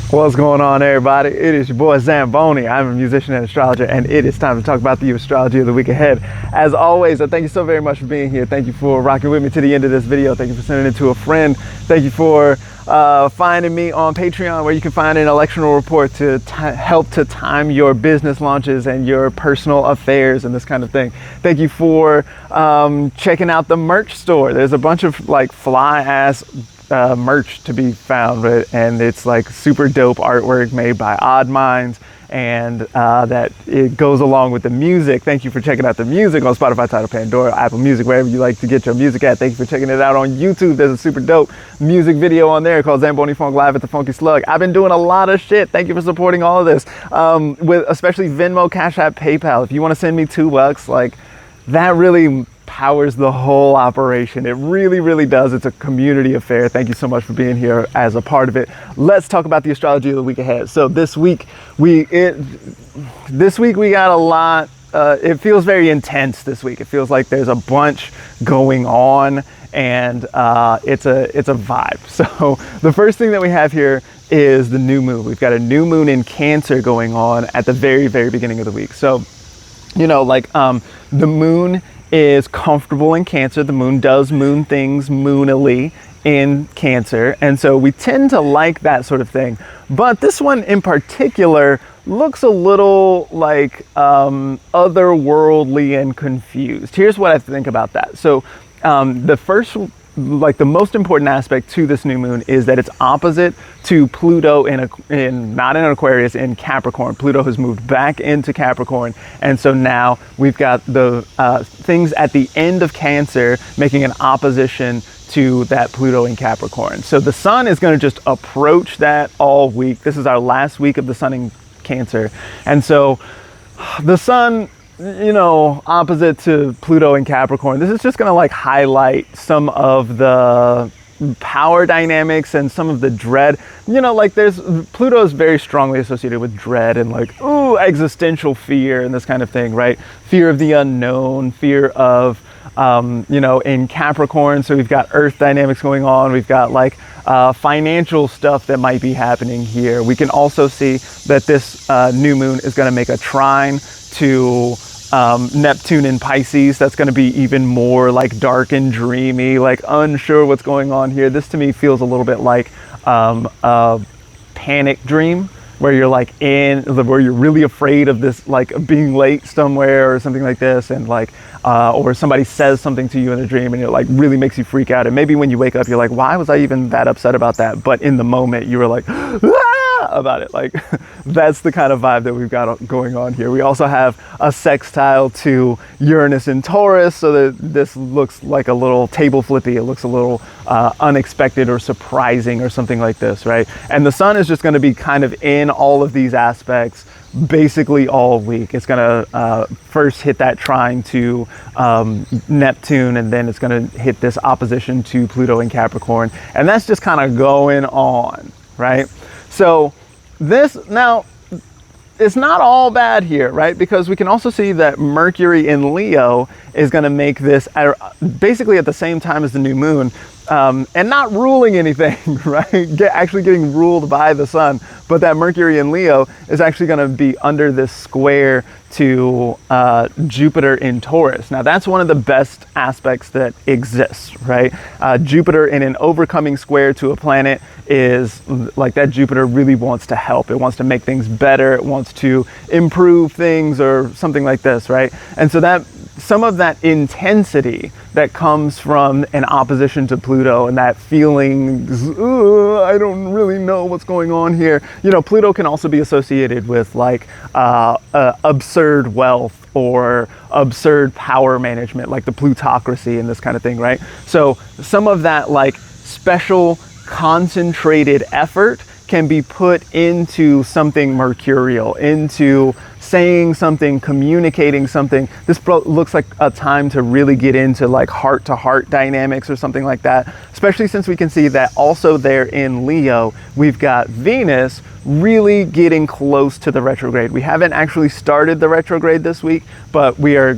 What's going on, everybody? It is your boy Zamboni. I'm a musician and astrologer, and it is time to talk about the astrology of the week ahead. As always, I thank you so very much for being here. Thank you for rocking with me to the end of this video. Thank you for sending it to a friend. Thank you for finding me on Patreon, where you can find an electional report to help to time your business launches and your personal affairs and this kind of thing. Thank you for checking out the merch store. There's a bunch of like fly ass merch to be found, right? And it's like super dope artwork made by Odd Minds, and that it goes along with the music. Thank you for checking out the music on Spotify, Tidal, Pandora, Apple Music, wherever you like to get your music at. Thank you for checking it out on YouTube. There's a super dope music video on there called Zamboni Funk Live at the Funky Slug. I've been doing a lot of shit. Thank you for supporting all of this, with especially Venmo, Cash App, PayPal. If you want to send me $2, like that really powers the whole operation. It really, really does. It's a community affair. Thank you so much for being here as a part of it. Let's talk about the astrology of the week ahead. So this week we got a lot. It feels very intense this week. It feels like there's a bunch going on, and it's a vibe. So the first thing that we have here is the new moon. We've got a new moon in Cancer going on at the very, very beginning of the week. So, you know, like the moon is comfortable in Cancer. The moon does moon things moonily in Cancer, and so we tend to like that sort of thing. But this one in particular looks a little like otherworldly and confused. Here's what I think about that. So the most important aspect to this new moon is that it's opposite to Pluto not in Aquarius, in Capricorn. Pluto has moved back into Capricorn, and so now we've got the things at the end of Cancer making an opposition to that Pluto in Capricorn. So the sun is going to just approach that all week. This is our last week of the sun in Cancer, and so the sun, you know, opposite to Pluto in Capricorn, this is just going to like highlight some of the power dynamics and some of the dread. You know, like Pluto is very strongly associated with dread and like, ooh, existential fear and this kind of thing, right? Fear of the unknown, fear of, you know, in Capricorn. So we've got earth dynamics going on. We've got like financial stuff that might be happening here. We can also see that this new moon is going to make a trine to Neptune in Pisces. That's going to be even more like dark and dreamy, like unsure what's going on here. This to me feels a little bit like a panic dream, where you're like where you're really afraid of this, like being late somewhere or something like this, and like or somebody says something to you in a dream and it like really makes you freak out. And maybe when you wake up you're like, why was I even that upset about that? But in the moment you were like, ah! About it. Like that's the kind of vibe that we've got going on here. We also have a sextile to Uranus in Taurus, so that this looks like a little table flippy. It looks a little unexpected or surprising or something like this, right? And the sun is just going to be kind of in all of these aspects basically all week. It's going to first hit that trine to Neptune, and then it's going to hit this opposition to Pluto in Capricorn, and that's just kind of going on, right? So this, now, it's not all bad here, right? Because we can also see that Mercury in Leo is going to make this basically at the same time as the new moon, and not ruling anything, right? Actually getting ruled by the sun. But that Mercury in Leo is actually going to be under this square to Jupiter in Taurus. Now that's one of the best aspects that exists, right? Jupiter in an overcoming square to a planet is like that. Jupiter really wants to help. It wants to make things better. It wants to improve things or something like this, right? And so that some of that intensity that comes from an opposition to Pluto and that feeling, I don't really know what's going on here. You know, Pluto can also be associated with like absurd wealth or absurd power management, like the plutocracy and this kind of thing, right? So some of that like special concentrated effort can be put into something mercurial, into saying something, communicating something. This looks like a time to really get into like heart-to-heart dynamics or something like that, especially since we can see that also there in Leo, we've got Venus really getting close to the retrograde. We haven't actually started the retrograde this week, but we are,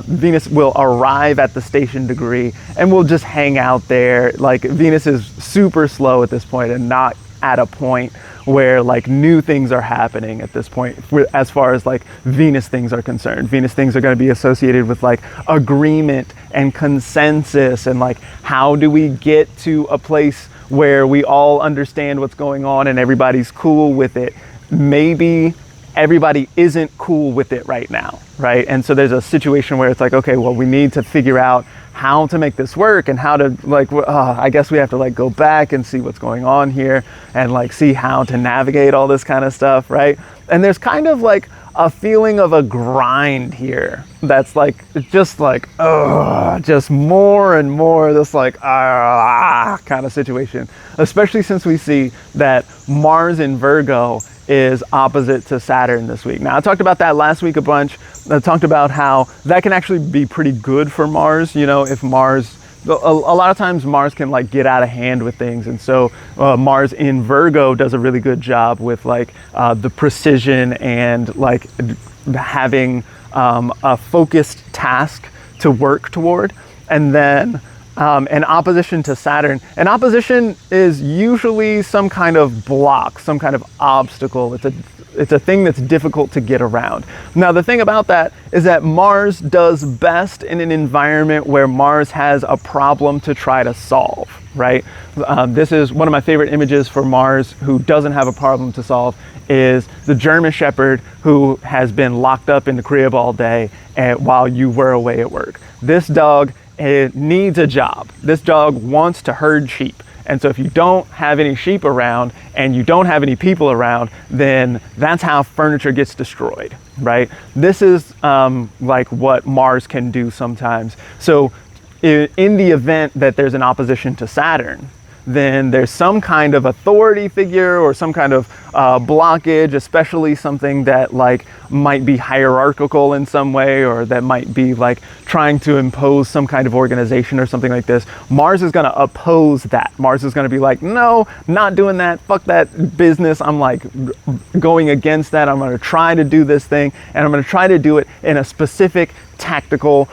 Venus will arrive at the station degree and we'll just hang out there. Like Venus is super slow at this point and not at a point where like new things are happening at this point as far as like Venus things are concerned. Venus things are going to be associated with like agreement and consensus, and like how do we get to a place where we all understand what's going on and everybody's cool with it. Maybe everybody isn't cool with it right now, right? And so there's a situation where it's like, okay, well, we need to figure out how to make this work and how to like, I guess we have to like go back and see what's going on here and like see how to navigate all this kind of stuff, right? And there's kind of like a feeling of a grind here that's like, just like, just more and more this like, kind of situation, especially since we see that Mars in Virgo is opposite to Saturn this week. Now, I talked about that last week a bunch. I talked about how that can actually be pretty good for Mars. You know, if Mars, a lot of times Mars can like get out of hand with things. And so Mars in Virgo does a really good job with like the precision and like having a focused task to work toward. And then an opposition to Saturn. An opposition is usually some kind of block, some kind of obstacle. It's a thing that's difficult to get around. Now, the thing about that is that Mars does best in an environment where Mars has a problem to try to solve, right? This is one of my favorite images for Mars who doesn't have a problem to solve, is the German Shepherd who has been locked up in the crib all day while you were away at work. This dog, it needs a job. This dog wants to herd sheep. And so if you don't have any sheep around and you don't have any people around, then that's how furniture gets destroyed, right? This is like what Mars can do sometimes. So in the event that there's an opposition to Saturn, then there's some kind of authority figure or some kind of blockage, especially something that like might be hierarchical in some way, or that might be like trying to impose some kind of organization or something like this. Mars is going to oppose that. Mars is going to be like, no, not doing that. Fuck that business. I'm like going against that. I'm going to try to do this thing, and I'm going to try to do it in a specific tactical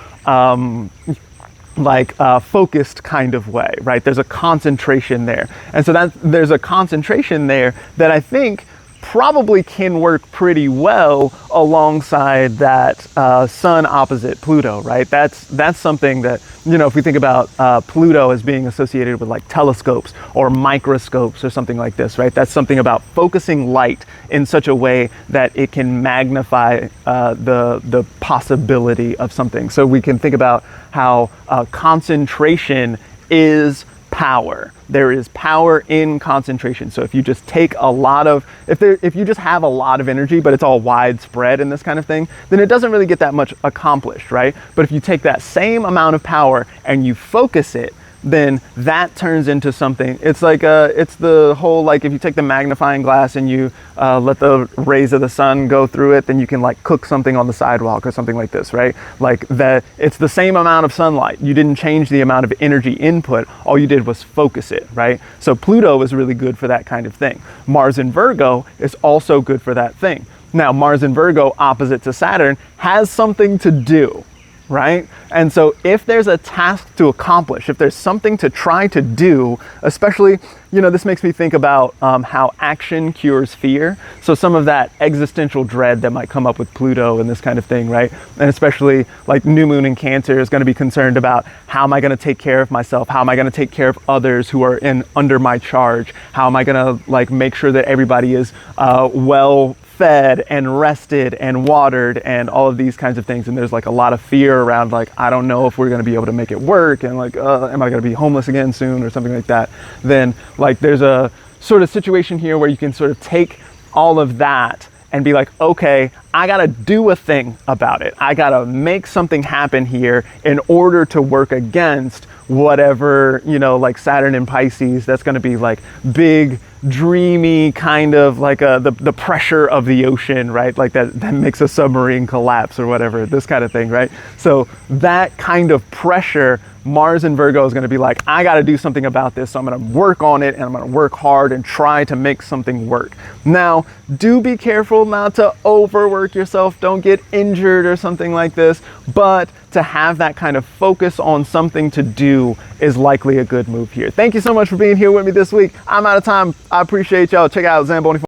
focused kind of way, right? There's a concentration there. And so there's a concentration there that I think probably can work pretty well alongside that Sun opposite Pluto, right? That's something that, you know, if we think about Pluto as being associated with like telescopes or microscopes or something like this, right? That's something about focusing light in such a way that it can magnify the possibility of something. So we can think about how concentration is power. There is power in concentration. So if you just take a lot of, if you just have a lot of energy, but it's all widespread in this kind of thing, then it doesn't really get that much accomplished, right? But if you take that same amount of power and you focus it, then that turns into something. It's like it's the whole, like if you take the magnifying glass and you let the rays of the sun go through it, then you can like cook something on the sidewalk or something like this, right? Like that, it's the same amount of sunlight. You didn't change the amount of energy input. All you did was focus it, right? So Pluto is really good for that kind of thing. Mars in Virgo is also good for that thing. Now, Mars in Virgo opposite to Saturn has something to do, right? And so if there's a task to accomplish, if there's something to try to do, especially, you know, this makes me think about how action cures fear. So some of that existential dread that might come up with Pluto and this kind of thing, right? And especially like new moon in Cancer is going to be concerned about, how am I going to take care of myself? How am I going to take care of others who are under my charge? How am I going to like make sure that everybody is well fed and rested and watered and all of these kinds of things? And there's like a lot of fear around like, I don't know if we're going to be able to make it work, and like, am I going to be homeless again soon or something like that? Then like there's a sort of situation here where you can sort of take all of that and be like, okay, I got to do a thing about it. I got to make something happen here in order to work against whatever, you know, like Saturn in Pisces, that's going to be like big, dreamy kind of like the pressure of the ocean, right? Like that makes a submarine collapse or whatever, this kind of thing, right? So that kind of pressure Mars in Virgo is going to be like, I got to do something about this, so I'm going to work on it and I'm going to work hard and try to make something work. Now, do be careful not to overwork yourself. Don't get injured or something like this, but to have that kind of focus on something to do is likely a good move here. Thank you so much for being here with me this week. I'm out of time. I appreciate y'all. Check out Zamboni.